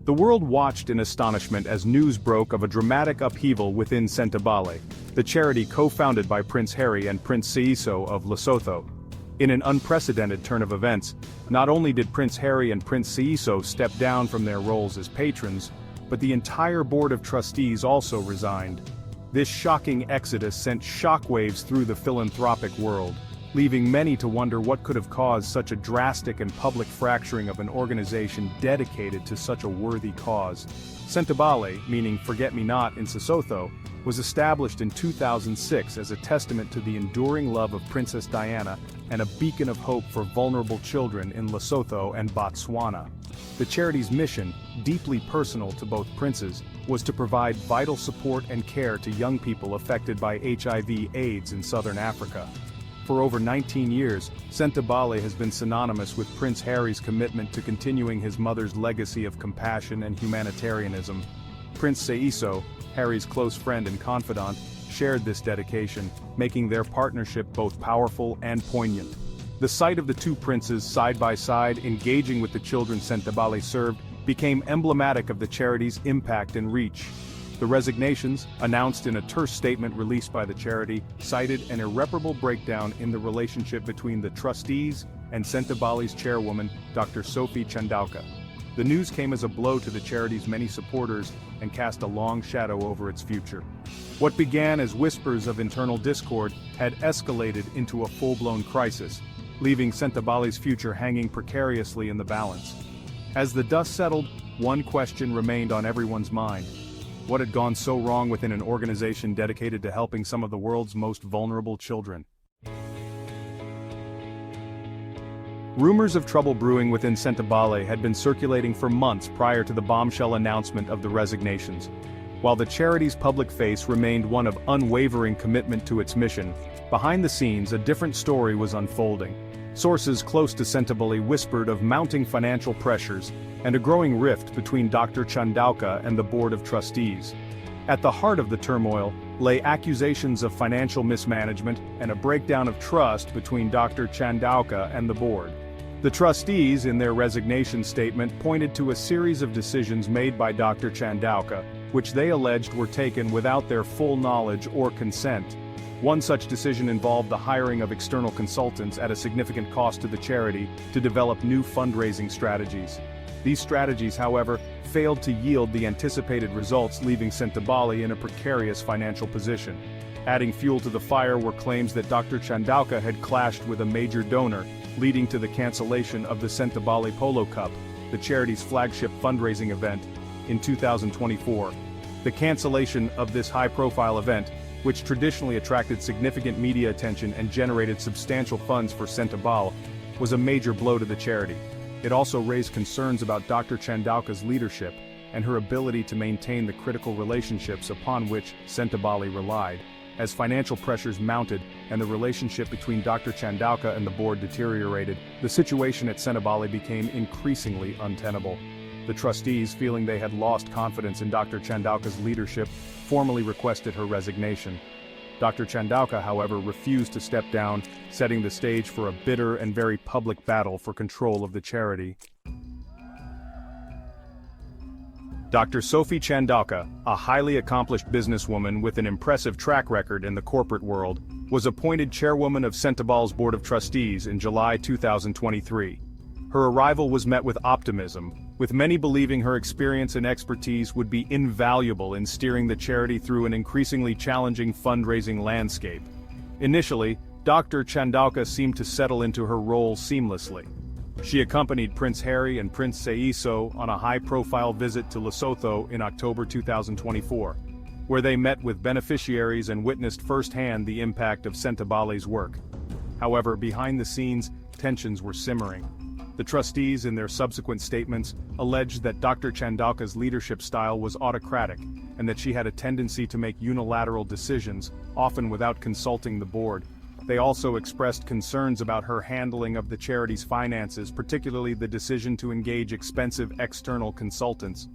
The world watched in astonishment as news broke of a dramatic upheaval within Sentabale, the charity co-founded by Prince Harry and Prince Seiso of Lesotho. In an unprecedented turn of events, not only did Prince Harry and Prince Seiso step down from their roles as patrons, but the entire board of trustees also resigned. This shocking exodus sent shockwaves through the philanthropic world, leaving many to wonder what could have caused such a drastic and public fracturing of an organization dedicated to such a worthy cause. Sentabale, meaning forget-me-not in Sesotho, was established in 2006 as a testament to the enduring love of Princess Diana and a beacon of hope for vulnerable children in Lesotho and Botswana. The charity's mission, deeply personal to both princes, was to provide vital support and care to young people affected by HIV/AIDS in southern Africa. For over 19 years, Sentabale has been synonymous with Prince Harry's commitment to continuing his mother's legacy of compassion and humanitarianism. Prince Seiso, Harry's close friend and confidant, shared this dedication, making their partnership both powerful and poignant. The sight of the two princes side by side engaging with the children Sentabale served became emblematic of the charity's impact and reach. The resignations, announced in a terse statement released by the charity, cited an irreparable breakdown in the relationship between the trustees and Sentabale's chairwoman, Dr. Sophie Chandauka. The news came as a blow to the charity's many supporters and cast a long shadow over its future. What began as whispers of internal discord had escalated into a full-blown crisis, leaving Sentabale's future hanging precariously in the balance. As the dust settled, one question remained on everyone's mind. What had gone so wrong within an organization dedicated to helping some of the world's most vulnerable children? Rumors of trouble brewing within Sentabale had been circulating for months prior to the bombshell announcement of the resignations. While the charity's public face remained one of unwavering commitment to its mission, behind the scenes a different story was unfolding. Sources close to Sentabale whispered of mounting financial pressures and a growing rift between Dr. Chandauka and the board of trustees. At the heart of the turmoil lay accusations of financial mismanagement and a breakdown of trust between Dr. Chandauka and the board. The trustees, in their resignation statement, pointed to a series of decisions made by Dr. Chandauka, which they alleged were taken without their full knowledge or consent. One such decision involved the hiring of external consultants at a significant cost to the charity to develop new fundraising strategies. These strategies, however, failed to yield the anticipated results, leaving Sentabale in a precarious financial position. Adding fuel to the fire were claims that Dr. Chandauka had clashed with a major donor, leading to the cancellation of the Sentabale Polo Cup, the charity's flagship fundraising event, in 2024. The cancellation of this high-profile event, which traditionally attracted significant media attention and generated substantial funds for Sentabale, was a major blow to the charity. It also raised concerns about Dr. Chandauka's leadership and her ability to maintain the critical relationships upon which Sentabale relied. As financial pressures mounted and the relationship between Dr. Chandauka and the board deteriorated, the situation at Sentabale became increasingly untenable. The trustees, feeling they had lost confidence in Dr. Chandauka's leadership, formally requested her resignation. Dr. Chandauka, however, refused to step down, setting the stage for a bitter and very public battle for control of the charity. Dr. Sophie Chandauka, a highly accomplished businesswoman with an impressive track record in the corporate world, was appointed chairwoman of Sentabale's Board of Trustees in July 2023. Her arrival was met with optimism, with many believing her experience and expertise would be invaluable in steering the charity through an increasingly challenging fundraising landscape. Initially, Dr. Chandauka seemed to settle into her role seamlessly. She accompanied Prince Harry and Prince Seiso on a high-profile visit to Lesotho in October 2024, where they met with beneficiaries and witnessed firsthand the impact of Sentabale's work. However, behind the scenes, tensions were simmering. The trustees, in their subsequent statements, alleged that Dr. Chandauka's leadership style was autocratic, and that she had a tendency to make unilateral decisions, often without consulting the board. They also expressed concerns about her handling of the charity's finances, particularly the decision to engage expensive external consultants.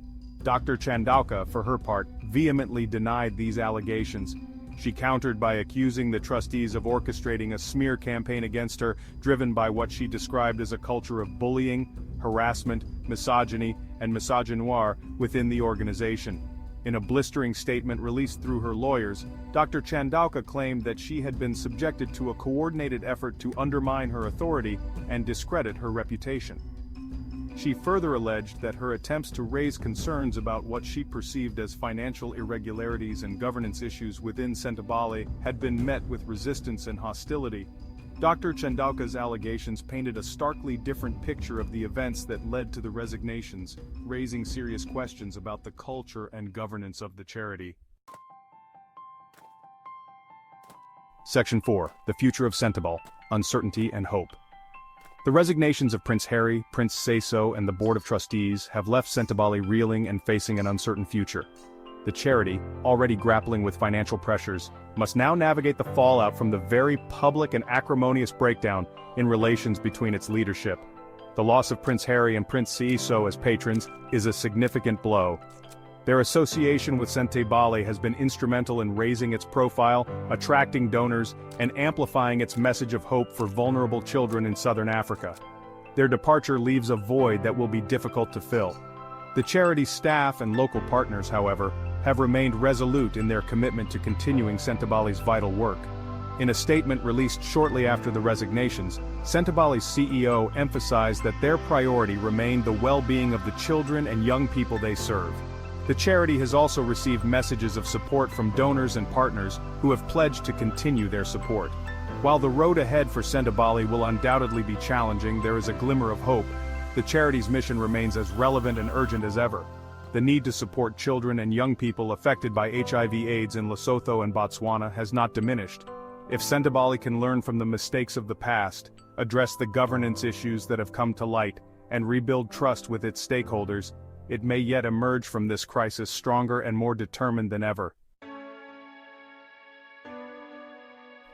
Dr. Chandauka, for her part, vehemently denied these allegations. She countered by accusing the trustees of orchestrating a smear campaign against her, driven by what she described as a culture of bullying, harassment, misogyny, and misogynoir within the organization. In a blistering statement released through her lawyers, Dr. Chandauka claimed that she had been subjected to a coordinated effort to undermine her authority and discredit her reputation. She further alleged that her attempts to raise concerns about what she perceived as financial irregularities and governance issues within Sentebale had been met with resistance and hostility. Dr. Chandauka's allegations painted a starkly different picture of the events that led to the resignations, raising serious questions about the culture and governance of the charity. Section 4. The Future of Sentebale, Uncertainty and Hope. The resignations of Prince Harry, Prince Seiso, and the Board of Trustees have left Sentebale reeling and facing an uncertain future. The charity, already grappling with financial pressures, must now navigate the fallout from the very public and acrimonious breakdown in relations between its leadership. The loss of Prince Harry and Prince Seiso as patrons is a significant blow. Their association with Sentebale has been instrumental in raising its profile, attracting donors, and amplifying its message of hope for vulnerable children in southern Africa. Their departure leaves a void that will be difficult to fill. The charity's staff and local partners, however, have remained resolute in their commitment to continuing Sentebale's vital work. In a statement released shortly after the resignations, Sentebale's CEO emphasized that their priority remained the well-being of the children and young people they serve. The charity has also received messages of support from donors and partners who have pledged to continue their support. While the road ahead for Sentebale will undoubtedly be challenging, there is a glimmer of hope. The charity's mission remains as relevant and urgent as ever. The need to support children and young people affected by HIV/AIDS in Lesotho and Botswana has not diminished. If Sentebale can learn from the mistakes of the past, address the governance issues that have come to light, and rebuild trust with its stakeholders, it may yet emerge from this crisis stronger and more determined than ever.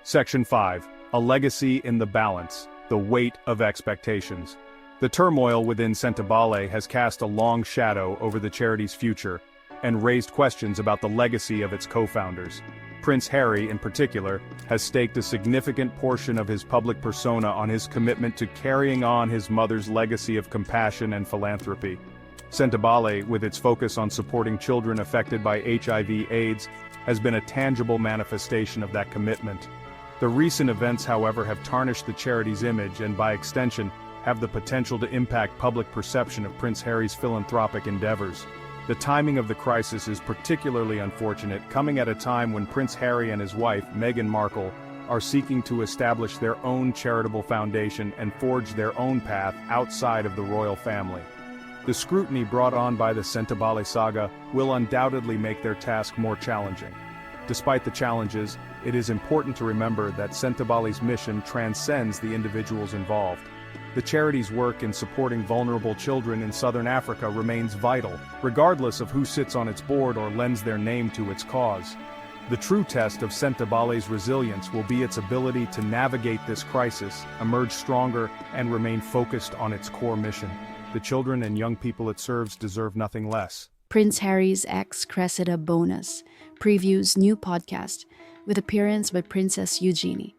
Section 5. A Legacy in the Balance, the Weight of Expectations. The turmoil within Sentebale has cast a long shadow over the charity's future, and raised questions about the legacy of its co-founders. Prince Harry, in particular, has staked a significant portion of his public persona on his commitment to carrying on his mother's legacy of compassion and philanthropy. Sentebale, with its focus on supporting children affected by HIV/AIDS, has been a tangible manifestation of that commitment. The recent events, however, have tarnished the charity's image and, by extension, have the potential to impact public perception of Prince Harry's philanthropic endeavors. The timing of the crisis is particularly unfortunate, coming at a time when Prince Harry and his wife, Meghan Markle, are seeking to establish their own charitable foundation and forge their own path outside of the royal family. The scrutiny brought on by the Sentebale saga will undoubtedly make their task more challenging. Despite the challenges, it is important to remember that Sentebale's mission transcends the individuals involved. The charity's work in supporting vulnerable children in southern Africa remains vital, regardless of who sits on its board or lends their name to its cause. The true test of Sentebale's resilience will be its ability to navigate this crisis, emerge stronger, and remain focused on its core mission. The children and young people it serves deserve nothing less. Prince Harry's ex Cressida Bonus previews new podcast with appearance by Princess Eugenie.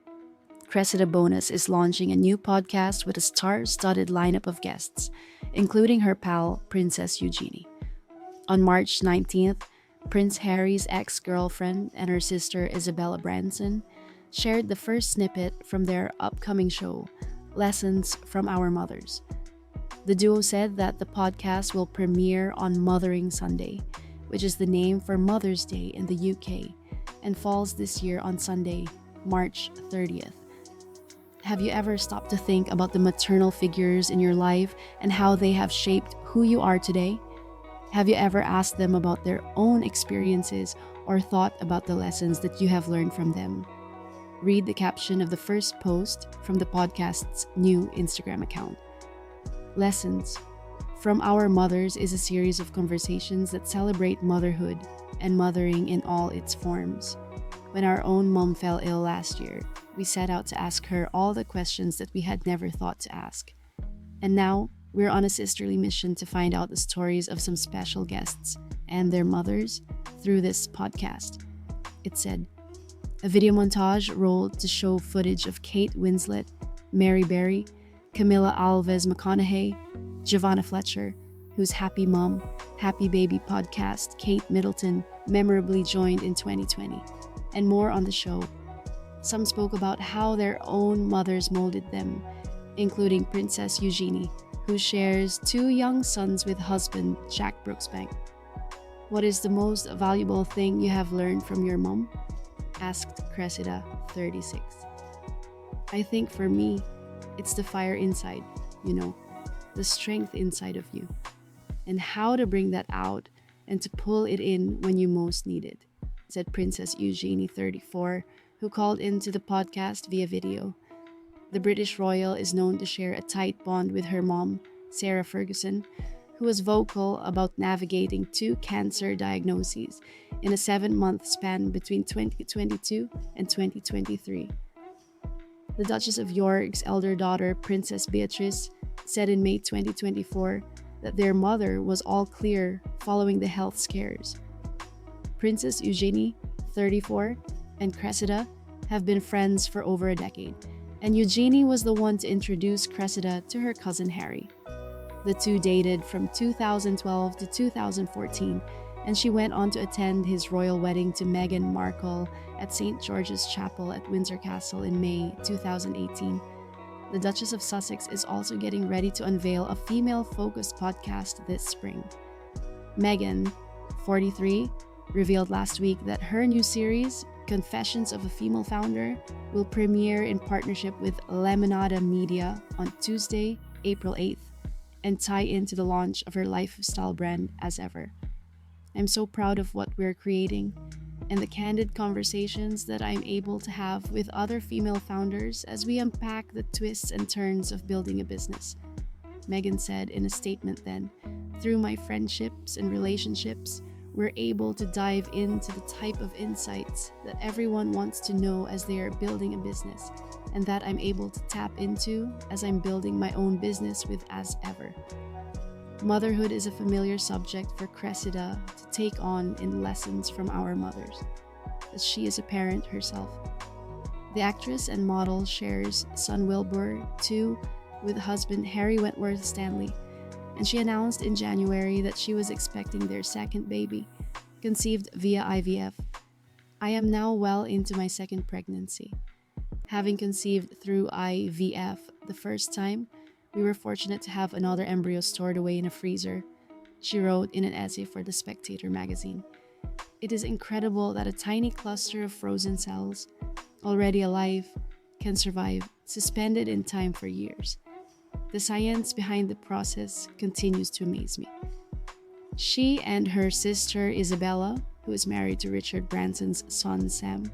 Cressida Bonus is launching a new podcast with a star-studded lineup of guests, including her pal, Princess Eugenie. On March 19th, Prince Harry's ex-girlfriend and her sister Isabella Branson shared the first snippet from their upcoming show, Lessons from Our Mothers. The duo said that the podcast will premiere on Mothering Sunday, which is the name for Mother's Day in the UK, and falls this year on Sunday, March 30th. Have you ever stopped to think about the maternal figures in your life and how they have shaped who you are today? Have you ever asked them about their own experiences or thought about the lessons that you have learned from them? Read the caption of the first post from the podcast's new Instagram account. Lessons from Our Mothers is a series of conversations that celebrate motherhood and mothering in all its forms. When our own mom fell ill last year, we set out to ask her all the questions that we had never thought to ask. And now, we're on a sisterly mission to find out the stories of some special guests and their mothers through this podcast. It said, a video montage rolled to show footage of Kate Winslet, Mary Berry, Camilla Alves McConaughey, Giovanna Fletcher, whose Happy Mom, Happy Baby podcast, Kate Middleton, memorably joined in 2020, and more on the show. Some spoke about how their own mothers molded them, including Princess Eugenie, who shares 2 young sons with husband Jack Brooksbank. What is the most valuable thing you have learned from your mom? Asked Cressida, 36. I think for me, it's the fire inside, the strength inside of you, and how to bring that out and to pull it in when you most need it, said Princess Eugenie, 34, who called into the podcast via video. The British royal is known to share a tight bond with her mom, Sarah Ferguson, who was vocal about navigating 2 cancer diagnoses in a 7-month span between 2022 and 2023. The Duchess of York's elder daughter, Princess Beatrice, said in May 2024 that their mother was all clear following the health scares. Princess Eugenie, 34, and Cressida have been friends for over a decade, and Eugenie was the one to introduce Cressida to her cousin Harry. The two dated from 2012 to 2014, and she went on to attend his royal wedding to Meghan Markle at St. George's Chapel at Windsor Castle in May 2018. The Duchess of Sussex is also getting ready to unveil a female-focused podcast this spring. Meghan, 43, revealed last week that her new series, Confessions of a Female Founder, will premiere in partnership with Lemonada Media on Tuesday, April 8th, and tie into the launch of her lifestyle brand As Ever. I'm so proud of what we're creating and the candid conversations that I'm able to have with other female founders as we unpack the twists and turns of building a business, Meghan said in a statement then. Through my friendships and relationships, we're able to dive into the type of insights that everyone wants to know as they are building a business, and that I'm able to tap into as I'm building my own business with As Ever. Motherhood is a familiar subject for Cressida to take on in Lessons from Our Mothers, as she is a parent herself. The actress and model shares son Wilbur, too, with husband Harry Wentworth Stanley, and she announced in January that she was expecting their second baby, conceived via IVF. I am now well into my second pregnancy. Having conceived through IVF the first time, we were fortunate to have another embryo stored away in a freezer, she wrote in an essay for The Spectator magazine. It is incredible that a tiny cluster of frozen cells, already alive, can survive, suspended in time for years. The science behind the process continues to amaze me. She and her sister Isabella, who is married to Richard Branson's son Sam,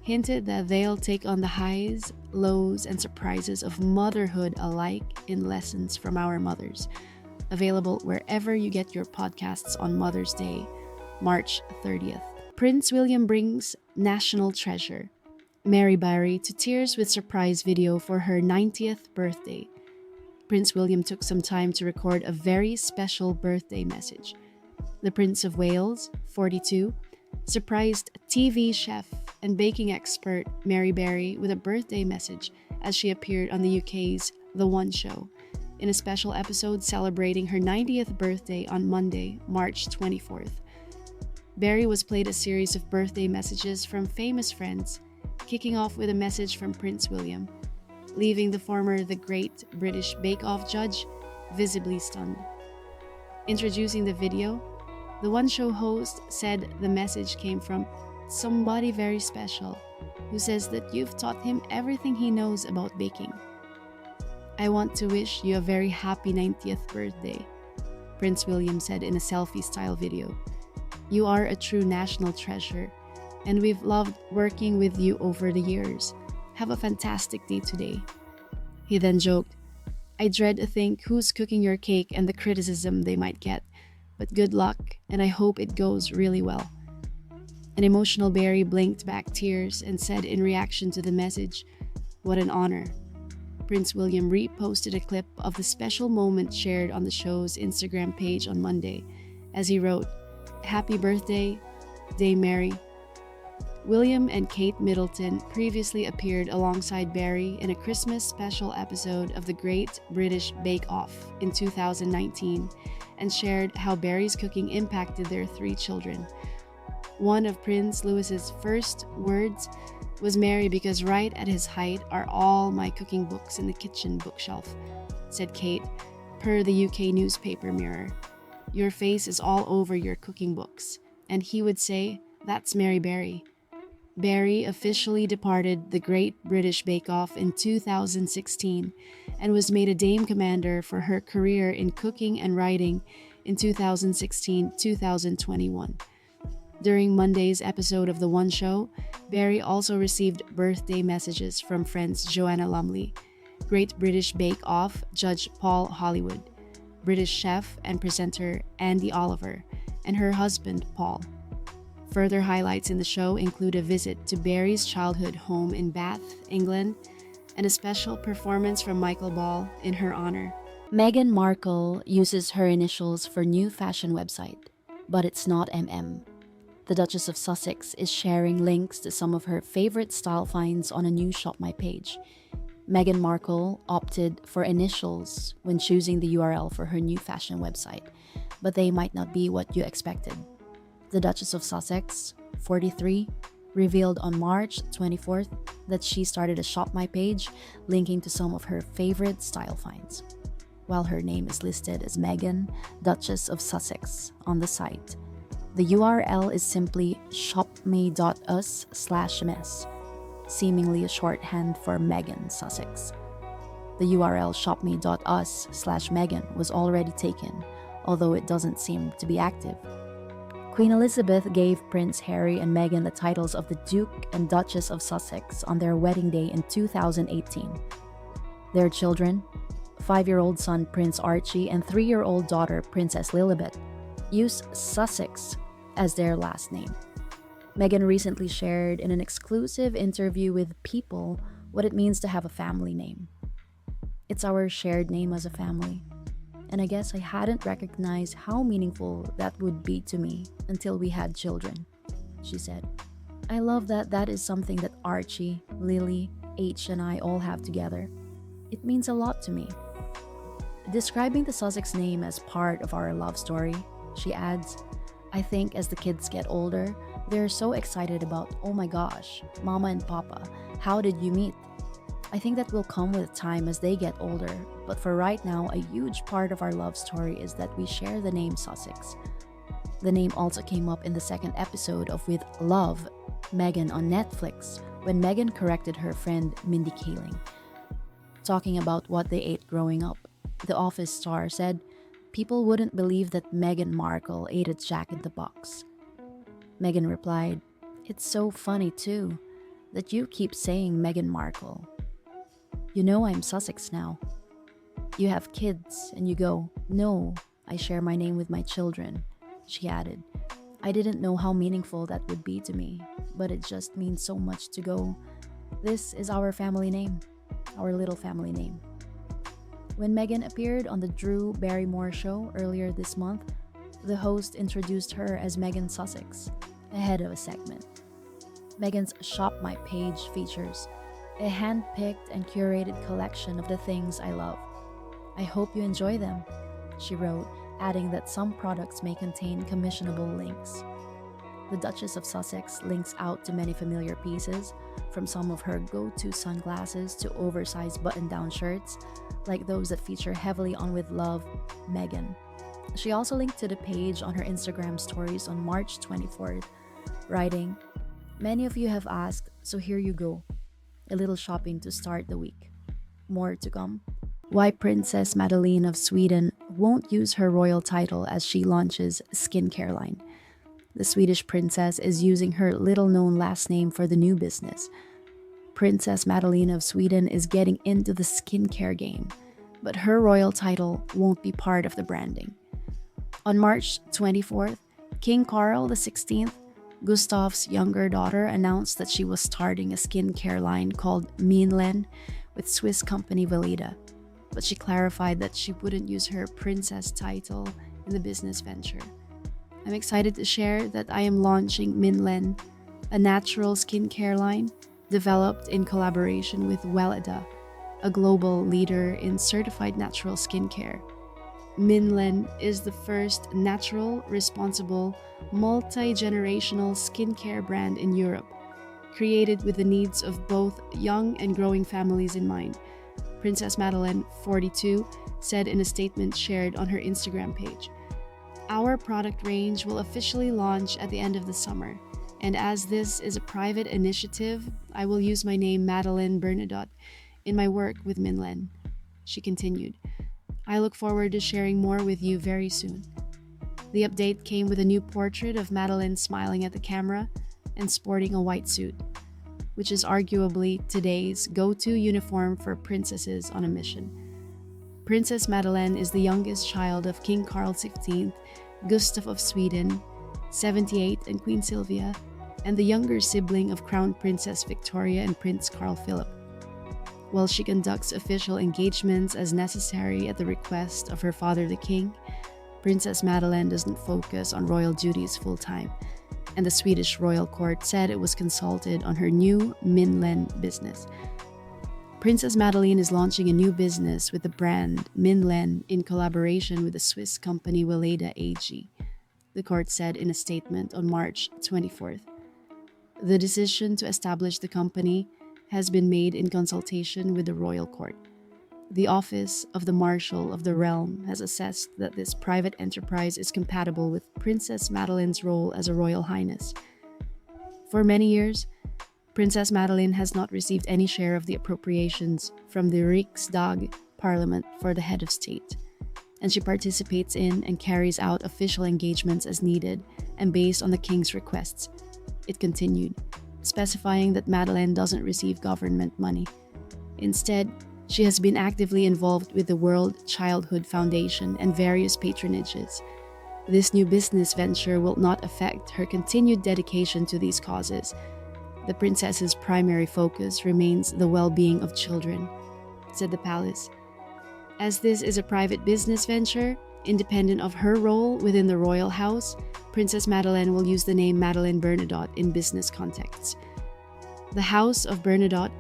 hinted that they'll take on the highs, lows, and surprises of motherhood alike in Lessons from Our Mothers, available wherever you get your podcasts on Mother's Day, March 30th. Prince William brings national treasure, Mary Berry, to tears with surprise video for her 90th birthday. Prince William took some time to record a very special birthday message. The Prince of Wales, 42, surprised TV chef and baking expert Mary Berry with a birthday message as she appeared on the UK's The One Show in a special episode celebrating her 90th birthday on Monday, March 24th. Berry was played a series of birthday messages from famous friends, kicking off with a message from Prince William, leaving the former The Great British Bake Off judge visibly stunned. Introducing the video, the One Show host said the message came from somebody very special who says that you've taught him everything he knows about baking. I want to wish you a very happy 90th birthday, Prince William said in a selfie-style video. You are a true national treasure, and we've loved working with you over the years. Have a fantastic day today. He then joked, I dread to think who's cooking your cake and the criticism they might get, but good luck, and I hope it goes really well. An emotional Berry blinked back tears and said in reaction to the message, what an honor. Prince William reposted a clip of the special moment shared on the show's Instagram page on Monday, as he wrote, Happy birthday, Dame Mary. William and Kate Middleton previously appeared alongside Barry in a Christmas special episode of the Great British Bake Off in 2019 and shared how Barry's cooking impacted their 3 children. One of Prince Louis's first words was "Mary, because right at his height are all my cooking books in the kitchen bookshelf," said Kate, per the UK newspaper Mirror. "Your face is all over your cooking books." And he would say, "That's Mary Berry." Berry officially departed the Great British Bake Off in 2016 and was made a Dame Commander for her career in cooking and writing in 2016-2021. During Monday's episode of The One Show, Berry also received birthday messages from friends Joanna Lumley, Great British Bake Off judge Paul Hollywood, British chef and presenter Andy Oliver, and her husband Paul. Further highlights in the show include a visit to Berry's childhood home in Bath, England, and a special performance from Michael Ball in her honor. Meghan Markle uses her initials for new fashion website, but it's not MM. The Duchess of Sussex is sharing links to some of her favorite style finds on a new Shop My page. Meghan Markle opted for initials when choosing the URL for her new fashion website, but they might not be what you expected. The Duchess of Sussex, 43, revealed on March 24th that she started a Shop My page linking to some of her favorite style finds. While her name is listed as Meghan, Duchess of Sussex, on the site, the URL is simply shopme.us/mess, seemingly a shorthand for Meghan Sussex. The URL shopme.us/Meghan was already taken, although it doesn't seem to be active. Queen Elizabeth gave Prince Harry and Meghan the titles of the Duke and Duchess of Sussex on their wedding day in 2018. Their children, 5-year-old son Prince Archie and 3-year-old daughter Princess Lilibet, use Sussex as their last name. Meghan recently shared in an exclusive interview with People what it means to have a family name. "It's our shared name as a family, and I guess I hadn't recognized how meaningful that would be to me until we had children," she said. "I love that that is something that Archie, Lily, H, and I all have together. It means a lot to me." Describing the Sussex name as part of our love story, she adds, "I think as the kids get older, they're so excited about, oh my gosh, Mama and Papa, how did you meet? I think that will come with time as they get older, but for right now, a huge part of our love story is that we share the name Sussex." The name also came up in the second episode of With Love, Meghan on Netflix, when Meghan corrected her friend Mindy Kaling. Talking about what they ate growing up, The Office star said, "People wouldn't believe that Meghan Markle ate a Jack in the Box." Meghan replied, "It's so funny too, that you keep saying Meghan Markle. You know I'm Sussex now. You have kids and you go, no, I share my name with my children," she added. "I didn't know how meaningful that would be to me, but it just means so much to go, this is our family name, our little family name." When Meghan appeared on the Drew Barrymore show earlier this month, the host introduced her as Meghan Sussex, ahead of a segment. Meghan's Shop My page features a hand-picked and curated collection of the things I love. "I hope you enjoy them," she wrote, adding that some products may contain commissionable links. The Duchess of Sussex links out to many familiar pieces, from some of her go-to sunglasses to oversized button-down shirts, like those that feature heavily on With Love, Meghan. She also linked to the page on her Instagram stories on March 24th, writing, "Many of you have asked, so here you go. A little shopping to start the week. More to come." Why Princess Madeleine of Sweden won't use her royal title as she launches skincare line. The Swedish princess is using her little-known last name for the new business. Princess Madeleine of Sweden is getting into the skincare game, but her royal title won't be part of the branding. On March 24th, King Carl XVI, Gustav's younger daughter, announced that she was starting a skincare line called Minlen with Swiss company Veleda, but she clarified that she wouldn't use her princess title in the business venture. "I'm excited to share that I am launching Minlen, a natural skincare line developed in collaboration with Weleda, a global leader in certified natural skincare. Minlen is the first natural, responsible, multi-generational skincare brand in Europe, created with the needs of both young and growing families in mind, Princess Madeleine, 42, said in a statement shared on her Instagram page. Our product range will officially launch at the end of the summer, and as this is a private initiative, I will use my name Madeleine Bernadotte in my work with Minlen. She continued, I look forward to sharing more with you very soon. The update came with a new portrait of Madeleine smiling at the camera and sporting a white suit, which is arguably today's go-to uniform for princesses on a mission. Princess Madeleine is the youngest child of King Carl XVI, Gustav of Sweden, 78, and Queen Sylvia, and the younger sibling of Crown Princess Victoria and Prince Carl Philip. While she conducts official engagements as necessary at the request of her father the king, Princess Madeleine doesn't focus on royal duties full-time, and the Swedish royal court said it was consulted on her new Minlen business. Princess Madeleine is launching a new business with the brand Minlen in collaboration with the Swiss company Weleda AG, the court said in a statement on March 24th. The decision to establish the company has been made in consultation with the royal court. The Office of the Marshal of the Realm has assessed that this private enterprise is compatible with Princess Madeleine's role as a royal highness. For many years, Princess Madeleine has not received any share of the appropriations from the Riksdag Parliament for the head of state, and she participates in and carries out official engagements as needed and based on the king's requests. It continued, specifying that Madeleine doesn't receive government money. Instead, she has been actively involved with the World Childhood Foundation and various patronages. This new business venture will not affect her continued dedication to these causes. The princess's primary focus remains the well-being of children, said the palace. As this is a private business venture, independent of her role within the royal house, Princess Madeleine will use the name Madeleine Bernadotte in business contexts. The House of Bernadotte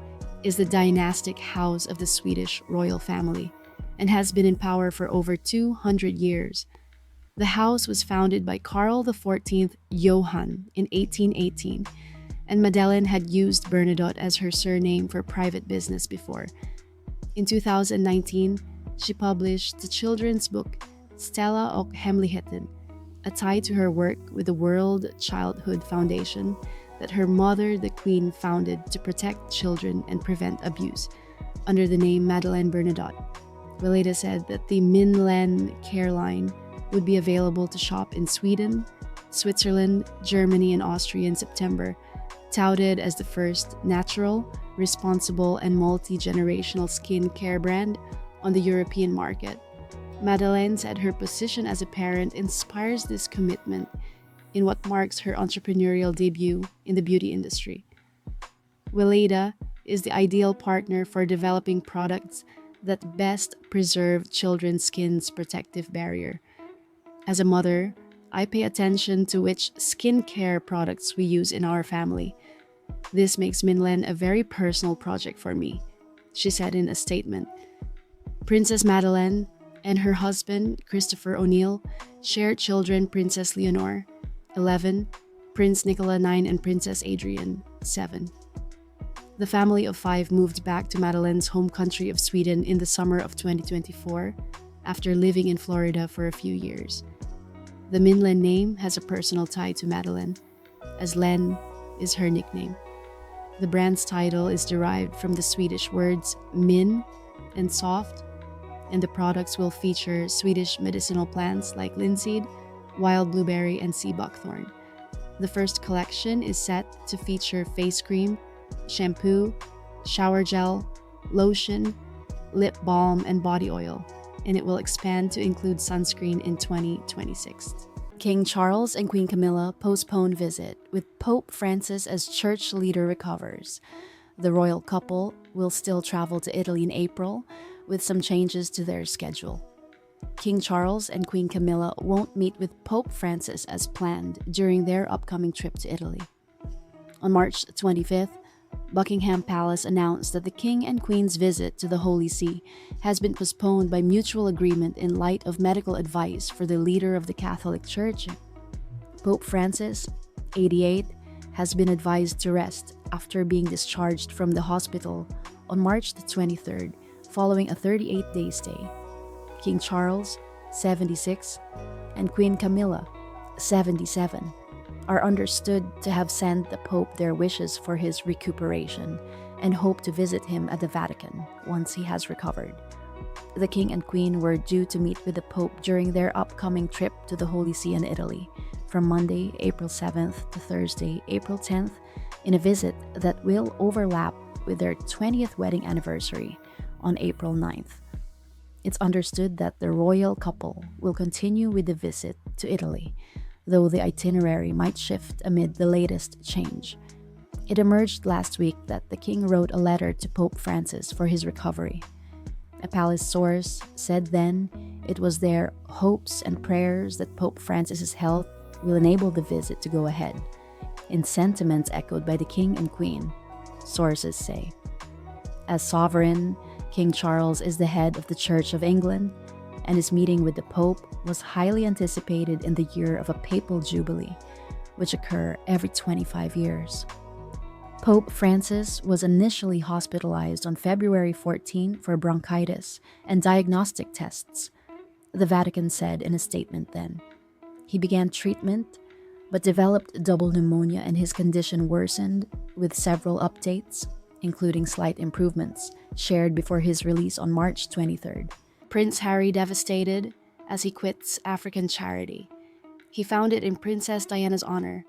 is the dynastic house of the Swedish royal family and has been in power for over 200 years. The house was founded by Carl XIV Johan in 1818, and Madeleine had used Bernadotte as her surname for private business before. In 2019, she published the children's book Stella och Hemligheten, a tie to her work with the World Childhood Foundation that her mother, the Queen, founded to protect children and prevent abuse, under the name Madeleine Bernadotte. Weleda said that the Minlen care line would be available to shop in Sweden, Switzerland, Germany, and Austria in September, touted as the first natural, responsible, and multi-generational skincare brand on the European market. Madeleine said her position as a parent inspires this commitment in what marks her entrepreneurial debut in the beauty industry. Weleda is the ideal partner for developing products that best preserve children's skin's protective barrier. As a mother, I pay attention to which skincare products we use in our family. This makes Minlen a very personal project for me, she said in a statement. Princess Madeleine and her husband, Christopher O'Neill, share children Princess Leonor, 11, Prince Nicola, 9, and Princess Adrian, 7. The family of 5 moved back to Madeleine's home country of Sweden in the summer of 2024 after living in Florida for a few years. The Minlen name has a personal tie to Madeleine, as Len is her nickname. The brand's title is derived from the Swedish words min and soft, and the products will feature Swedish medicinal plants like linseed, wild blueberry, and sea buckthorn. The first collection is set to feature face cream, shampoo, shower gel, lotion, lip balm, and body oil, and it will expand to include sunscreen in 2026. King Charles and Queen Camilla postpone visit, with Pope Francis as church leader recovers. The royal couple will still travel to Italy in April, with some changes to their schedule. King Charles and Queen Camilla won't meet with Pope Francis as planned during their upcoming trip to Italy. On March 25th, Buckingham Palace announced that the King and Queen's visit to the Holy See has been postponed by mutual agreement in light of medical advice for the leader of the Catholic Church. Pope Francis, 88, has been advised to rest after being discharged from the hospital on March the 23rd following a 38-day stay. King Charles, 76, and Queen Camilla, 77, are understood to have sent the Pope their wishes for his recuperation and hope to visit him at the Vatican once he has recovered. The King and Queen were due to meet with the Pope during their upcoming trip to the Holy See in Italy from Monday, April 7th to Thursday, April 10th, in a visit that will overlap with their 20th wedding anniversary on April 9th. It's understood that the royal couple will continue with the visit to Italy, though the itinerary might shift amid the latest change. It emerged last week that the king wrote a letter to Pope Francis for his recovery. A palace source said then it was their hopes and prayers that Pope Francis's health will enable the visit to go ahead, in sentiments echoed by the king and queen, sources say. As sovereign, King Charles is the head of the Church of England, and his meeting with the Pope was highly anticipated in the year of a papal jubilee, which occur every 25 years. Pope Francis was initially hospitalized on February 14 for bronchitis and diagnostic tests, the Vatican said in a statement then. He began treatment, but developed double pneumonia and his condition worsened, with several updates, including slight improvements, shared before his release on March 23rd. Prince Harry devastated as he quits African charity. He found it in Princess Diana's honor.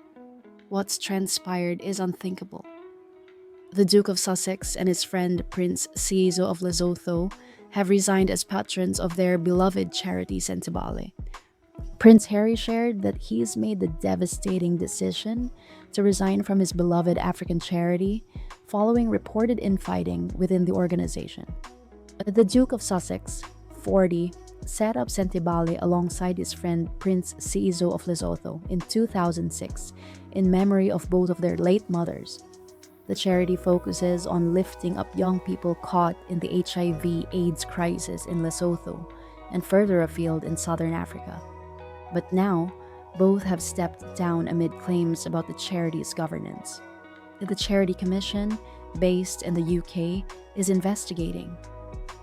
What's transpired is unthinkable. The Duke of Sussex and his friend Prince Seizo of Lesotho have resigned as patrons of their beloved charity Sentebale. Prince Harry shared that he's made the devastating decision to resign from his beloved African charity following reported infighting within the organization. The Duke of Sussex, 40, set up Sentebale alongside his friend Prince Seizo of Lesotho in 2006 in memory of both of their late mothers. The charity focuses on lifting up young people caught in the HIV/AIDS crisis in Lesotho and further afield in southern Africa. But now, both have stepped down amid claims about the charity's governance. The Charity Commission, based in the UK, is investigating.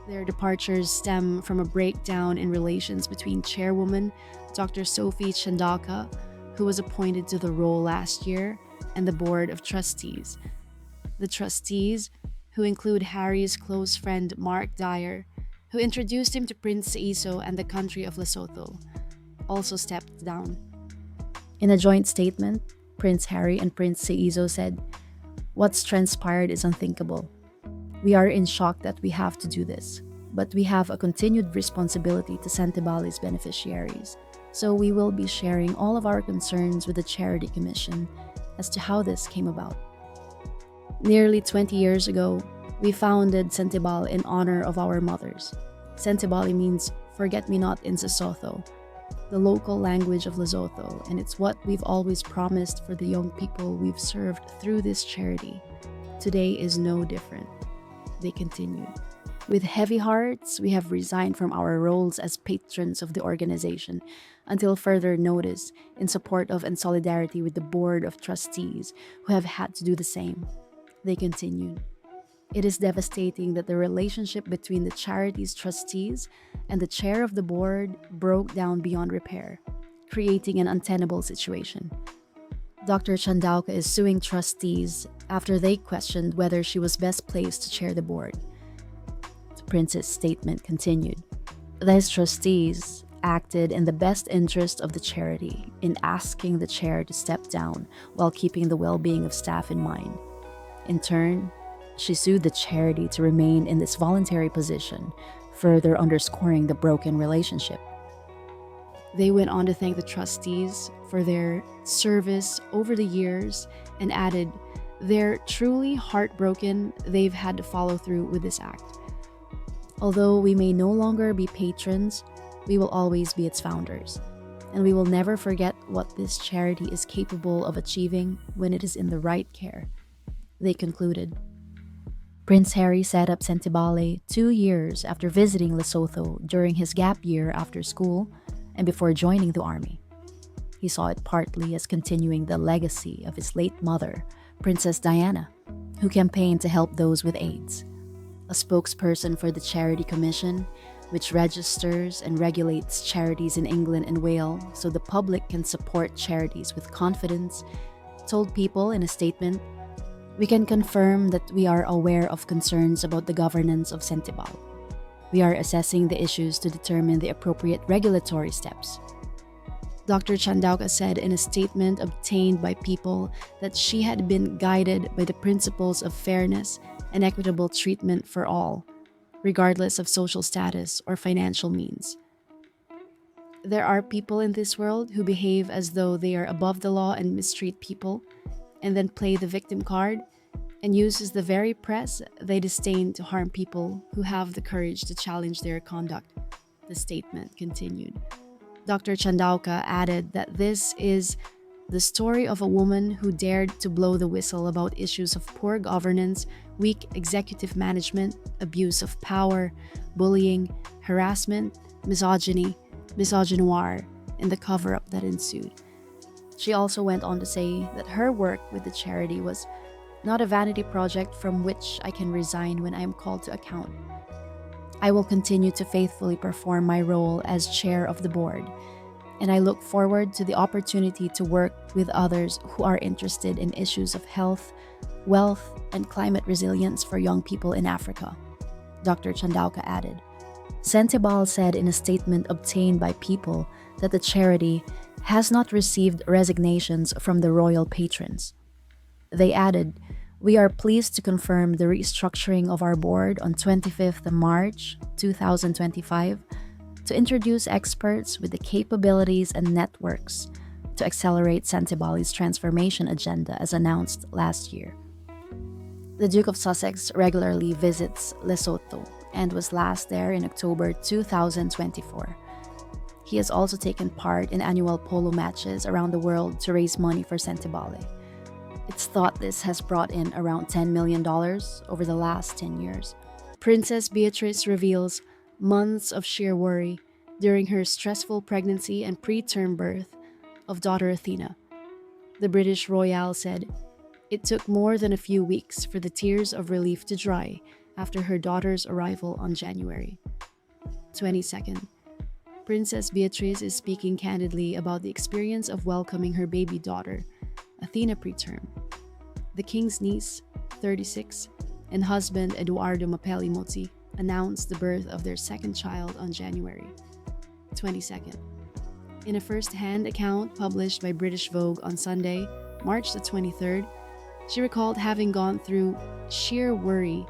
Their departures stem from a breakdown in relations between chairwoman Dr. Sophie Chandaka, who was appointed to the role last year, and the board of trustees. The trustees, who include Harry's close friend Mark Dyer, who introduced him to Prince Seiso and the country of Lesotho, also stepped down. In a joint statement, Prince Harry and Prince Seiso said, "What's transpired is unthinkable. We are in shock that we have to do this, but we have a continued responsibility to Sentebale's beneficiaries, so we will be sharing all of our concerns with the Charity Commission as to how this came about." Nearly 20 years ago, we founded Sentebale in honor of our mothers. Sentebale means forget-me-not in Sesotho, the local language of Lesotho, and it's what we've always promised for the young people we've served through this charity. Today is no different, they continued. With heavy hearts, we have resigned from our roles as patrons of the organization until further notice, in support of and solidarity with the board of trustees who have had to do the same. They continued. It is devastating that the relationship between the charity's trustees and the chair of the board broke down beyond repair, creating an untenable situation. Dr. Chandauka is suing trustees after they questioned whether she was best placed to chair the board. The prince's statement continued. These trustees acted in the best interest of the charity in asking the chair to step down while keeping the well-being of staff in mind. In turn, she sued the charity to remain in this voluntary position, further underscoring the broken relationship. They went on to thank the trustees for their service over the years and added, "They're truly heartbroken they've had to follow through with this act. Although we may no longer be patrons, we will always be its founders. and we will never forget what this charity is capable of achieving when it is in the right care, they concluded. Prince Harry set up Sentebale 2 years after visiting Lesotho during his gap year after school and before joining the army. He saw it partly as continuing the legacy of his late mother, Princess Diana, who campaigned to help those with AIDS. A spokesperson for the Charity Commission, which registers and regulates charities in England and Wales so the public can support charities with confidence, told People in a statement, "We can confirm that we are aware of concerns about the governance of Sentebale. We are assessing the issues to determine the appropriate regulatory steps." Dr. Chandauka said in a statement obtained by People that she had been guided by the principles of fairness and equitable treatment for all, regardless of social status or financial means. There are people in this world who behave as though they are above the law and mistreat people, and then play the victim card and uses the very press they disdain to harm people who have the courage to challenge their conduct, the statement continued. Dr. Chandauka added that this is the story of a woman who dared to blow the whistle about issues of poor governance, weak executive management, abuse of power, bullying, harassment, misogyny, misogynoir, and the cover-up that ensued. She also went on to say that her work with the charity was not a vanity project from which I can resign when I am called to account. I will continue to faithfully perform my role as chair of the board, and I look forward to the opportunity to work with others who are interested in issues of health, wealth, and climate resilience for young people in Africa, Dr. Chandauka added. Sentebale said in a statement obtained by People that the charity has not received resignations from the royal patrons. They added, "We are pleased to confirm the restructuring of our board on 25th March 2025 to introduce experts with the capabilities and networks to accelerate Sentebale's transformation agenda as announced last year." The Duke of Sussex regularly visits Lesotho and was last there in October 2024. He has also taken part in annual polo matches around the world to raise money for Sentebale. It's thought this has brought in around $10 million over the last 10 years. Princess Beatrice reveals months of sheer worry during her stressful pregnancy and preterm birth of daughter Athena. The British royale said, "It took more than a few weeks for the tears of relief to dry after her daughter's arrival on January 22nd. Princess Beatrice is speaking candidly about the experience of welcoming her baby daughter, Athena preterm. The king's niece, 36, and husband Eduardo Mapelli Mozzi announced the birth of their second child on January 22nd. In a first-hand account published by British Vogue on Sunday, March the 23rd, she recalled having gone through sheer worry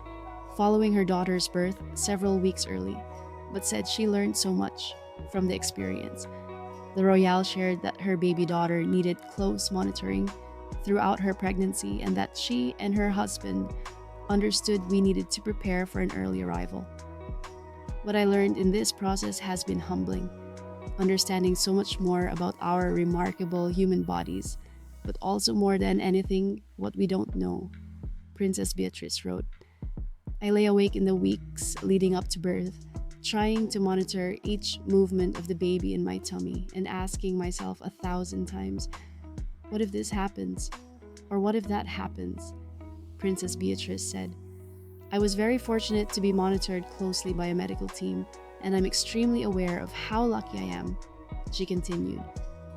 following her daughter's birth several weeks early, but said she learned so much from the experience. The royale shared that her baby daughter needed close monitoring throughout her pregnancy and that she and her husband understood we needed to prepare for an early arrival. What I learned in this process has been humbling, understanding so much more about our remarkable human bodies, but also more than anything, what we don't know," Princess Beatrice wrote. "I lay awake in the weeks leading up to birth, trying to monitor each movement of the baby in my tummy and asking myself 1,000 times, what if this happens? Or what if that happens?" Princess Beatrice said. "I was very fortunate to be monitored closely by a medical team, and I'm extremely aware of how lucky I am," she continued,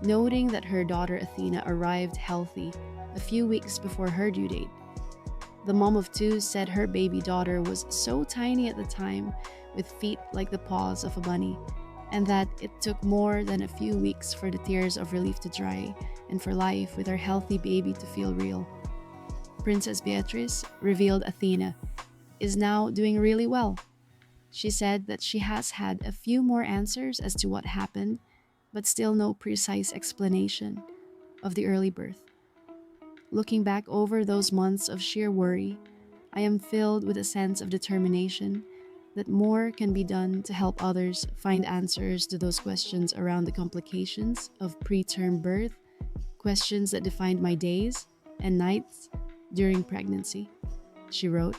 noting that her daughter Athena arrived healthy a few weeks before her due date. The mom of two said her baby daughter was so tiny at the time, with feet like the paws of a bunny, and that it took more than a few weeks for the tears of relief to dry and for life with her healthy baby to feel real. Princess Beatrice revealed Athena is now doing really well. She said that she has had a few more answers as to what happened, but still no precise explanation of the early birth. "Looking back over those months of sheer worry, I am filled with a sense of determination that more can be done to help others find answers to those questions around the complications of preterm birth, questions that defined my days and nights during pregnancy. She wrote,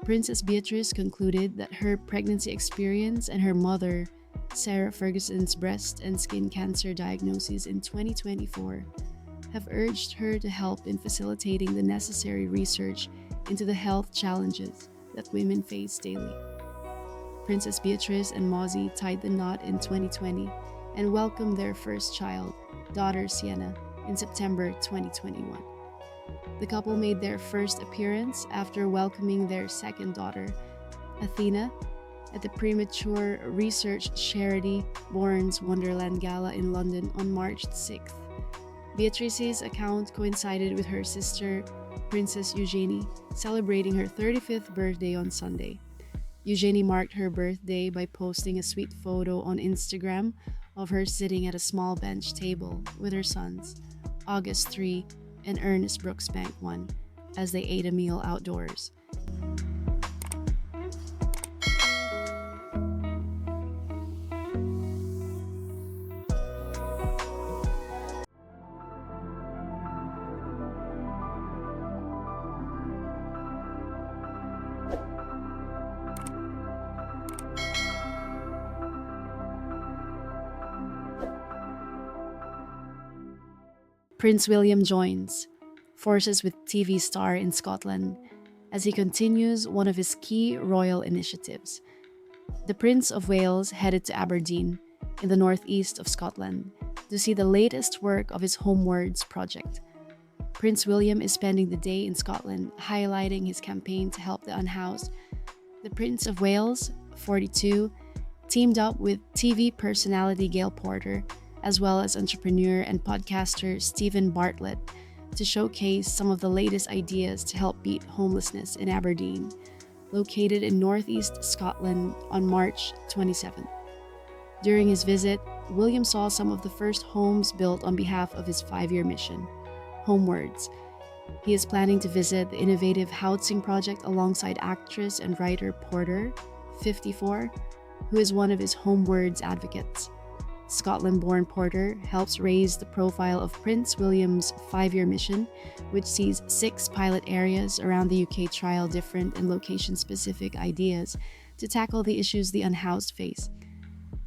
Princess Beatrice concluded that her pregnancy experience and her mother, Sarah Ferguson's breast and skin cancer diagnoses in 2024 have urged her to help in facilitating the necessary research into the health challenges that women face daily. Princess Beatrice and Mozzie tied the knot in 2020 and welcomed their first child, daughter Sienna, in September 2021. The couple made their first appearance after welcoming their second daughter, Athena, at the premature research charity Born's Wonderland Gala in London on March 6th. Beatrice's account coincided with her sister, Princess Eugenie, celebrating her 35th birthday on Sunday. Eugenie marked her birthday by posting a sweet photo on Instagram of her sitting at a small bench table with her sons, August 3 and Ernest Brooksbank 1, as they ate a meal outdoors. Prince William joins forces with TV star in Scotland as he continues one of his key royal initiatives. The Prince of Wales headed to Aberdeen in the northeast of Scotland to see the latest work of his Homewards project. Prince William is spending the day in Scotland highlighting his campaign to help the unhoused. The Prince of Wales, 42, teamed up with TV personality Gail Porter as well as entrepreneur and podcaster Stephen Bartlett to showcase some of the latest ideas to help beat homelessness in Aberdeen, located in northeast Scotland, on March 27th. During his visit, William saw some of the first homes built on behalf of his 5-year mission, Homewards. He is planning to visit the innovative housing project alongside actress and writer Porter, 54, who is one of his Homewards advocates. Scotland-born Porter helps raise the profile of Prince William's 5-year mission, which sees 6 pilot areas around the UK trial different and location-specific ideas to tackle the issues the unhoused face.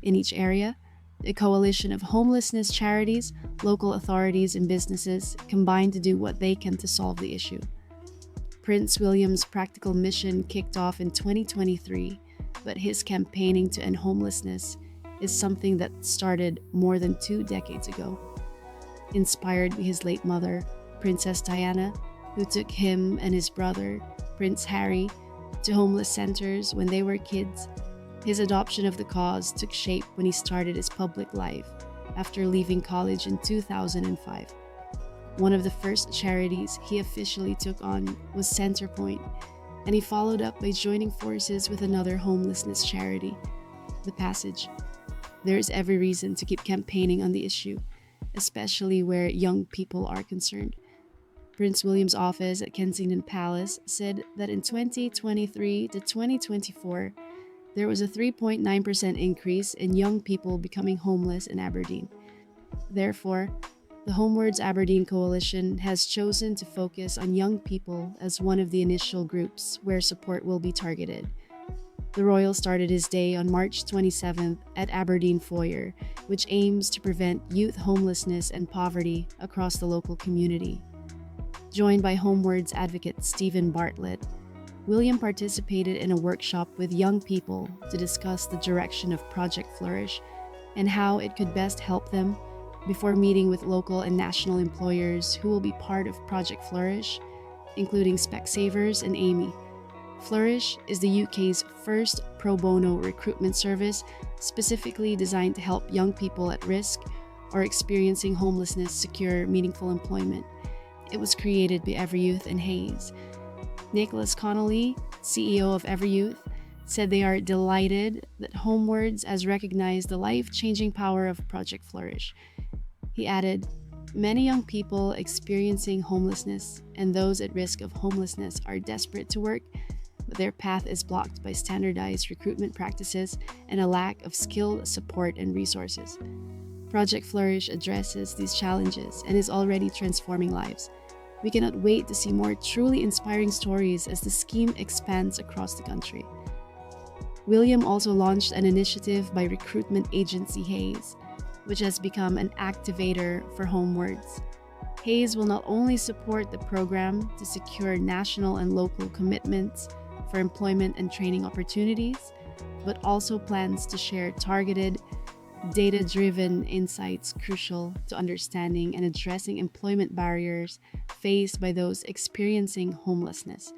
In each area, a coalition of homelessness charities, local authorities, and businesses combine to do what they can to solve the issue. Prince William's practical mission kicked off in 2023, but his campaigning to end homelessness is something that started more than 2 decades ago. Inspired by his late mother, Princess Diana, who took him and his brother, Prince Harry, to homeless centers when they were kids, his adoption of the cause took shape when he started his public life after leaving college in 2005. One of the first charities he officially took on was Centrepoint, and he followed up by joining forces with another homelessness charity, The Passage. There is every reason to keep campaigning on the issue, especially where young people are concerned. Prince William's office at Kensington Palace said that in 2023 to 2024, there was a 3.9% increase in young people becoming homeless in Aberdeen. Therefore, the Homewards Aberdeen Coalition has chosen to focus on young people as one of the initial groups where support will be targeted. The royal started his day on March 27th at Aberdeen Foyer, which aims to prevent youth homelessness and poverty across the local community. Joined by Homewards advocate Stephen Bartlett, William participated in a workshop with young people to discuss the direction of Project Flourish and how it could best help them before meeting with local and national employers who will be part of Project Flourish, including Specsavers and Amy. Flourish is the UK's first pro bono recruitment service specifically designed to help young people at risk or experiencing homelessness secure meaningful employment. It was created by Everyouth and Hayes. Nicholas Connolly, CEO of Everyouth, said they are delighted that Homewards has recognized the life-changing power of Project Flourish. He added, "Many young people experiencing homelessness and those at risk of homelessness are desperate to work, but their path is blocked by standardized recruitment practices and a lack of skilled support and resources. Project Flourish addresses these challenges and is already transforming lives. We cannot wait to see more truly inspiring stories as the scheme expands across the country. William also launched an initiative by recruitment agency Hayes, which has become an activator for Homewards. Hayes will not only support the program to secure national and local commitments for employment and training opportunities, but also plans to share targeted, data-driven insights crucial to understanding and addressing employment barriers faced by those experiencing homelessness.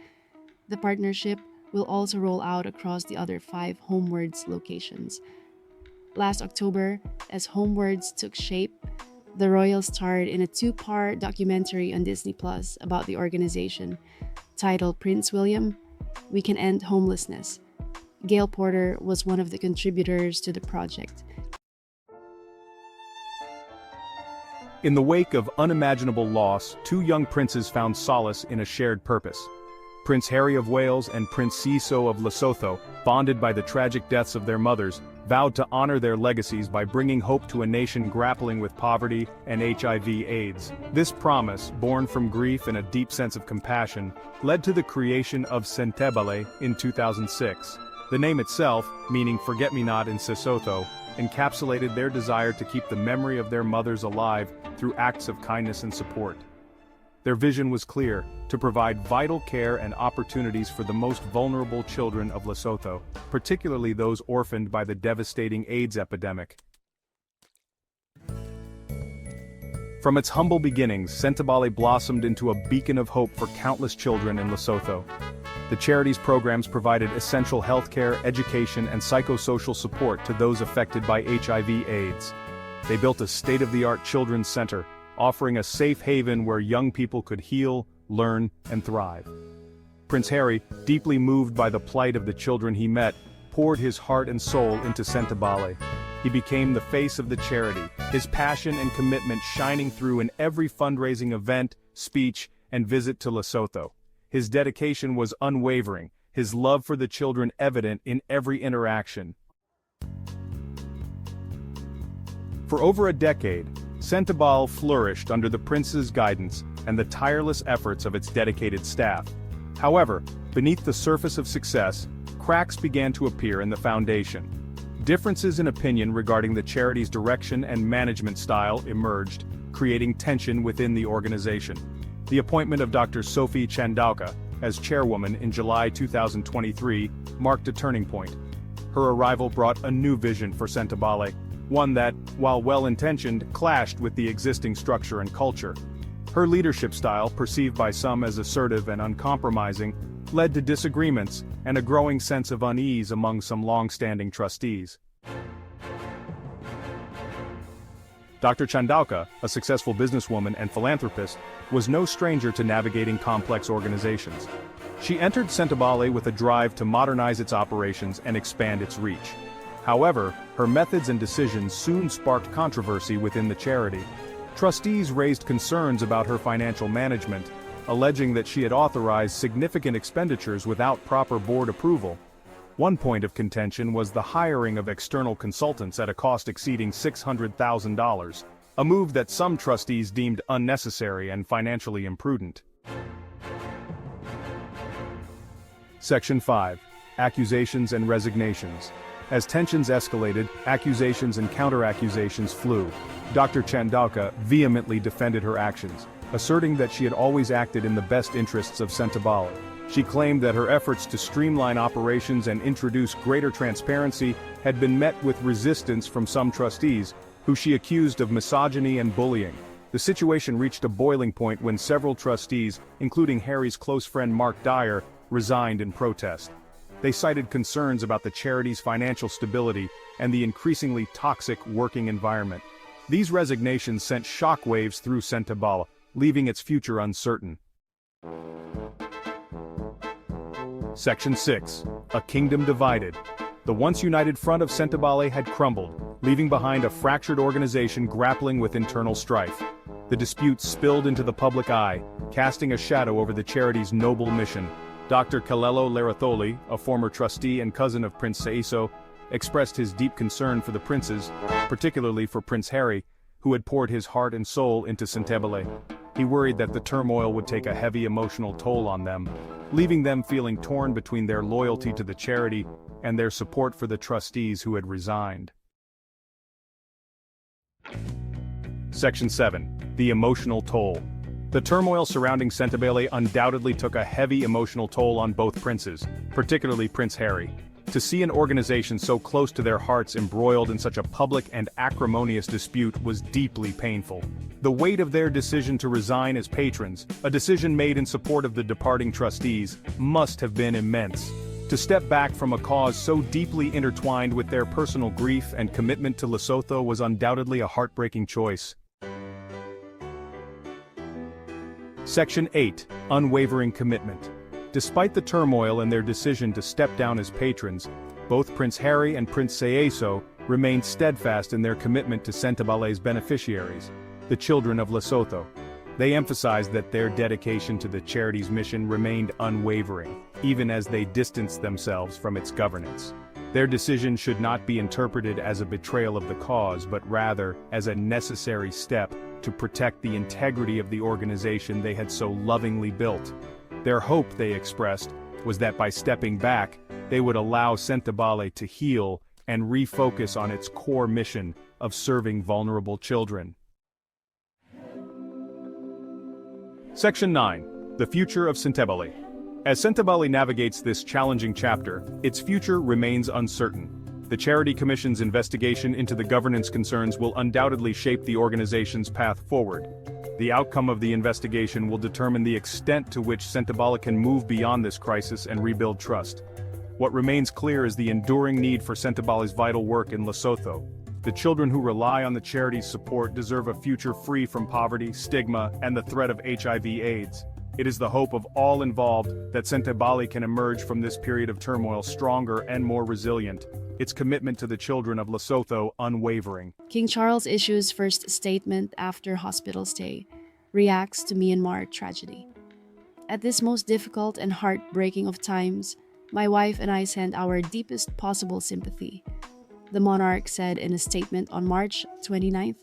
The partnership will also roll out across the other 5 Homewards locations. Last October, as Homewards took shape, the Royals starred in a 2-part documentary on Disney Plus about the organization, titled Prince William, We Can End Homelessness. Gail Porter was one of the contributors to the project. In the wake of unimaginable loss, 2 young princes found solace in a shared purpose. Prince Harry of Wales and Prince Seeiso of Lesotho, bonded by the tragic deaths of their mothers, vowed to honor their legacies by bringing hope to a nation grappling with poverty and HIV/AIDS. This promise, born from grief and a deep sense of compassion, led to the creation of Sentebale in 2006. The name itself, meaning forget-me-not in Sesotho, encapsulated their desire to keep the memory of their mothers alive through acts of kindness and support. Their vision was clear: to provide vital care and opportunities for the most vulnerable children of Lesotho, particularly those orphaned by the devastating AIDS epidemic. From its humble beginnings, Sentebale blossomed into a beacon of hope for countless children in Lesotho. The charity's programs provided essential healthcare, education, and psychosocial support to those affected by HIV/AIDS. They built a state-of-the-art children's center, offering a safe haven where young people could heal, learn, and thrive. Prince Harry, deeply moved by the plight of the children he met, poured his heart and soul into Sentebale. He became the face of the charity, his passion and commitment shining through in every fundraising event, speech, and visit to Lesotho. His dedication was unwavering, his love for the children evident in every interaction. For over a decade, Sentebale flourished under the prince's guidance and the tireless efforts of its dedicated staff. However, beneath the surface of success, cracks began to appear in the foundation. Differences in opinion regarding the charity's direction and management style emerged, creating tension within the organization. The appointment of Dr. Sophie Chandauka as chairwoman in July 2023 marked a turning point. Her arrival brought a new vision for Sentebale, one that, while well-intentioned, clashed with the existing structure and culture. Her leadership style, perceived by some as assertive and uncompromising, led to disagreements and a growing sense of unease among some long-standing trustees. Dr. Chandauka, a successful businesswoman and philanthropist, was no stranger to navigating complex organizations. She entered Sentebale with a drive to modernize its operations and expand its reach. However, her methods and decisions soon sparked controversy within the charity. Trustees raised concerns about her financial management, alleging that she had authorized significant expenditures without proper board approval. One point of contention was the hiring of external consultants at a cost exceeding $600,000, a move that some trustees deemed unnecessary and financially imprudent. Section 5. Accusations and resignations. As tensions escalated, accusations and counter-accusations flew. Dr. Chandauka vehemently defended her actions, asserting that she had always acted in the best interests of Sentebale. She claimed that her efforts to streamline operations and introduce greater transparency had been met with resistance from some trustees, who she accused of misogyny and bullying. The situation reached a boiling point when several trustees, including Harry's close friend Mark Dyer, resigned in protest. They cited concerns about the charity's financial stability and the increasingly toxic working environment. These resignations sent shockwaves through Sentebale, leaving its future uncertain. Section 6. A kingdom divided. The once united front of Sentebale had crumbled, leaving behind a fractured organization grappling with internal strife. The disputes spilled into the public eye, casting a shadow over the charity's noble mission. Dr. Kalelo Leratholi, a former trustee and cousin of Prince Seiso, expressed his deep concern for the princes, particularly for Prince Harry, who had poured his heart and soul into Centebale. He worried that the turmoil would take a heavy emotional toll on them, leaving them feeling torn between their loyalty to the charity and their support for the trustees who had resigned. Section 7. The Emotional Toll. The turmoil surrounding Centebale undoubtedly took a heavy emotional toll on both princes, particularly Prince Harry. To see an organization so close to their hearts embroiled in such a public and acrimonious dispute was deeply painful. The weight of their decision to resign as patrons, a decision made in support of the departing trustees, must have been immense. To step back from a cause so deeply intertwined with their personal grief and commitment to Lesotho was undoubtedly a heartbreaking choice. Section 8. Unwavering Commitment. Despite the turmoil and their decision to step down as patrons, both Prince Harry and Prince Seiso remained steadfast in their commitment to Centebale's beneficiaries, the children of Lesotho. They emphasized that their dedication to the charity's mission remained unwavering, even as they distanced themselves from its governance. Their decision should not be interpreted as a betrayal of the cause, but rather as a necessary step to protect the integrity of the organization they had so lovingly built. Their hope, they expressed, was that by stepping back, they would allow Centebale to heal and refocus on its core mission of serving vulnerable children. Section 9. The Future of Centebale. As Centebale navigates this challenging chapter, its future remains uncertain. The Charity Commission's investigation into the governance concerns will undoubtedly shape the organization's path forward. The outcome of the investigation will determine the extent to which Centebale can move beyond this crisis and rebuild trust. What remains clear is the enduring need for Centebale's vital work in Lesotho. The children who rely on the charity's support deserve a future free from poverty, stigma, and the threat of HIV/AIDS. It is the hope of all involved that Centebale can emerge from this period of turmoil stronger and more resilient, its commitment to the children of Lesotho unwavering. King Charles issues first statement after hospital stay, reacts to Myanmar tragedy. At this most difficult and heartbreaking of times, my wife and I send our deepest possible sympathy, the monarch said in a statement on March 29th.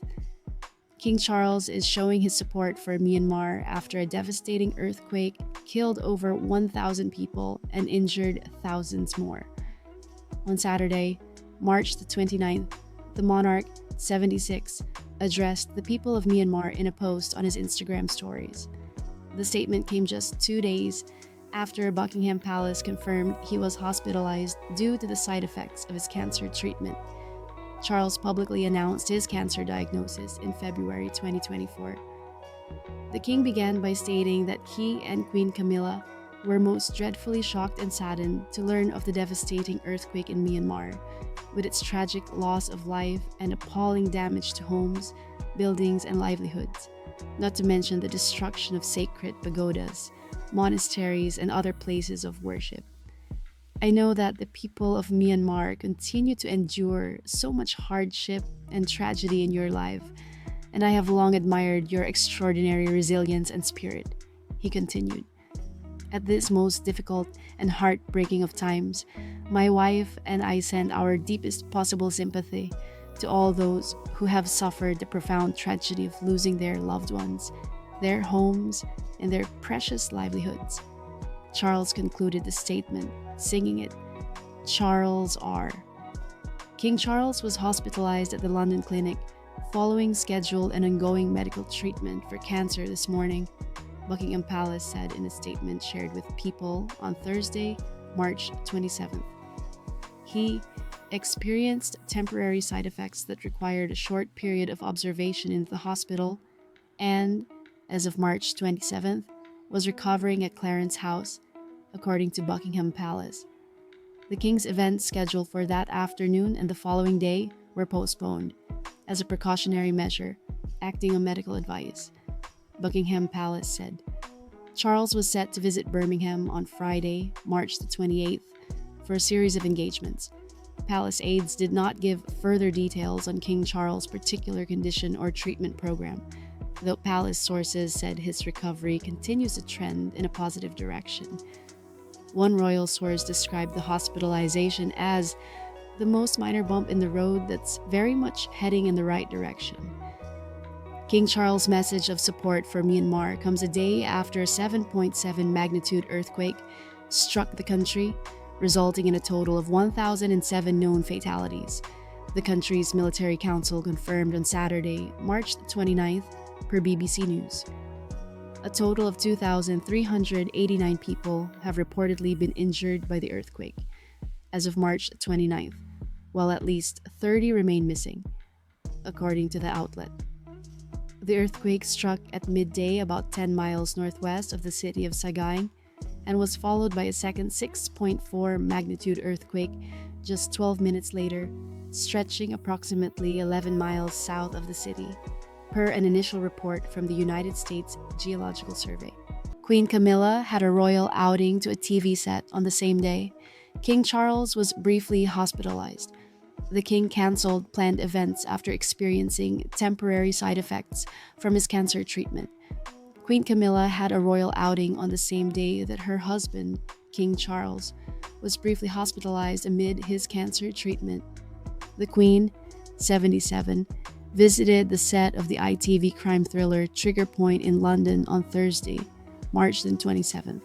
King Charles is showing his support for Myanmar after a devastating earthquake killed over 1,000 people and injured thousands more. On Saturday, March the 29th, the monarch, 76, addressed the people of Myanmar in a post on his Instagram stories. The statement came just 2 days after Buckingham Palace confirmed he was hospitalized due to the side effects of his cancer treatment. Charles publicly announced his cancer diagnosis in February 2024. The king began by stating that he and Queen Camilla were most dreadfully shocked and saddened to learn of the devastating earthquake in Myanmar, with its tragic loss of life and appalling damage to homes, buildings, and livelihoods, not to mention the destruction of sacred pagodas, monasteries, and other places of worship. I know that the people of Myanmar continue to endure so much hardship and tragedy in your life, and I have long admired your extraordinary resilience and spirit, he continued. At this most difficult and heartbreaking of times, my wife and I send our deepest possible sympathy to all those who have suffered the profound tragedy of losing their loved ones, their homes, and their precious livelihoods. Charles concluded the statement, singing it, Charles R. King Charles was hospitalized at the London clinic following scheduled and ongoing medical treatment for cancer this morning, Buckingham Palace said in a statement shared with People on Thursday, March 27th. He experienced temporary side effects that required a short period of observation in the hospital and, as of March 27th, was recovering at Clarence House, according to Buckingham Palace. The King's events scheduled for that afternoon and the following day were postponed, as a precautionary measure, acting on medical advice, Buckingham Palace said. Charles was set to visit Birmingham on Friday, March the 28th, for a series of engagements. Palace aides did not give further details on King Charles' particular condition or treatment program, though palace sources said his recovery continues to trend in a positive direction. One royal source described the hospitalization as the most minor bump in the road that's very much heading in the right direction. King Charles' message of support for Myanmar comes a day after a 7.7 magnitude earthquake struck the country, resulting in a total of 1,007 known fatalities. The country's military council confirmed on Saturday, March 29th, per BBC News. A total of 2,389 people have reportedly been injured by the earthquake as of March 29th, while at least 30 remain missing, according to the outlet. The earthquake struck at midday about 10 miles northwest of the city of Sagaing and was followed by a second 6.4 magnitude earthquake just 12 minutes later, stretching approximately 11 miles south of the city, per an initial report from the United States Geological Survey. Queen Camilla had a royal outing to a TV set on the same day. King Charles was briefly hospitalized. The king canceled planned events after experiencing temporary side effects from his cancer treatment. Queen Camilla had a royal outing on the same day that her husband, King Charles, was briefly hospitalized amid his cancer treatment. The Queen, 77, visited the set of the ITV crime thriller Trigger Point in London on Thursday, March 27th.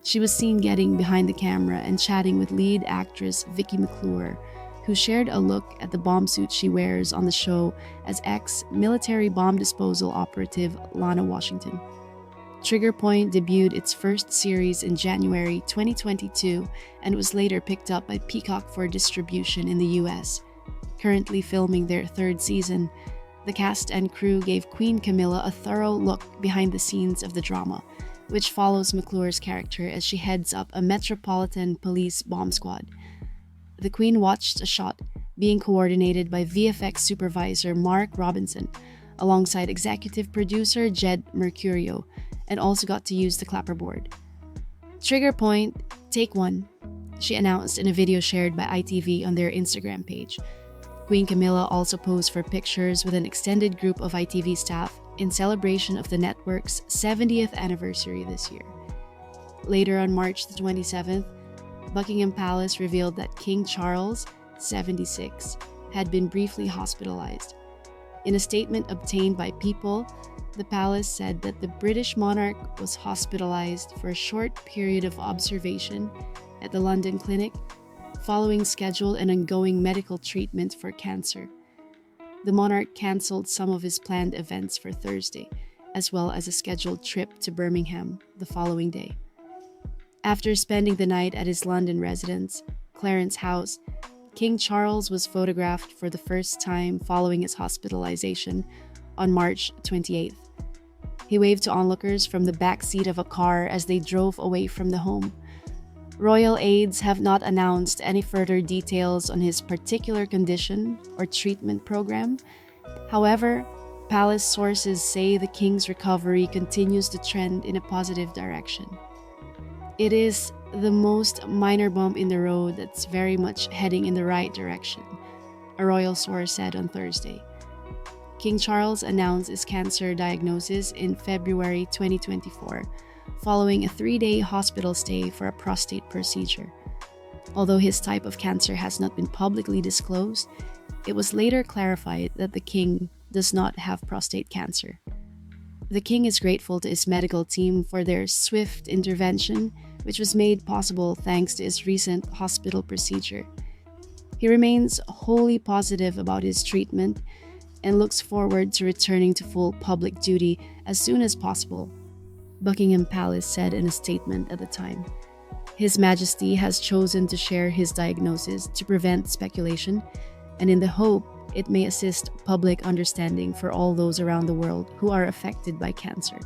She was seen getting behind the camera and chatting with lead actress Vicky McClure, who shared a look at the bomb suit she wears on the show as ex-military bomb disposal operative Lana Washington. Trigger Point debuted its first series in January 2022 and was later picked up by Peacock for distribution in the US. Currently filming their third season, the cast and crew gave Queen Camilla a thorough look behind the scenes of the drama, which follows McClure's character as she heads up a Metropolitan Police bomb squad. The Queen watched a shot being coordinated by VFX supervisor Mark Robinson, alongside executive producer Jed Mercurio, and also got to use the clapperboard. Trigger Point, take one, she announced in a video shared by ITV on their Instagram page. Queen Camilla also posed for pictures with an extended group of ITV staff in celebration of the network's 70th anniversary this year. Later on March 27th, Buckingham Palace revealed that King Charles, 76, had been briefly hospitalized. In a statement obtained by People, the palace said that the British monarch was hospitalized for a short period of observation at the London clinic following scheduled and ongoing medical treatment for cancer. The monarch cancelled some of his planned events for Thursday, as well as a scheduled trip to Birmingham the following day. After spending the night at his London residence, Clarence House, King Charles was photographed for the first time following his hospitalization on March 28th. He waved to onlookers from the back seat of a car as they drove away from the home. Royal aides have not announced any further details on his particular condition or treatment program. However, palace sources say the king's recovery continues to trend in a positive direction. It is the most minor bump in the road that's very much heading in the right direction, a royal source said on Thursday. King Charles announced his cancer diagnosis in February 2024, following a 3-day hospital stay for a prostate procedure. Although his type of cancer has not been publicly disclosed, it was later clarified that the king does not have prostate cancer. The king is grateful to his medical team for their swift intervention, which was made possible thanks to his recent hospital procedure. He remains wholly positive about his treatment and looks forward to returning to full public duty as soon as possible, Buckingham Palace said in a statement at the time. His Majesty has chosen to share his diagnosis to prevent speculation and in the hope it may assist public understanding for all those around the world who are affected by cancer.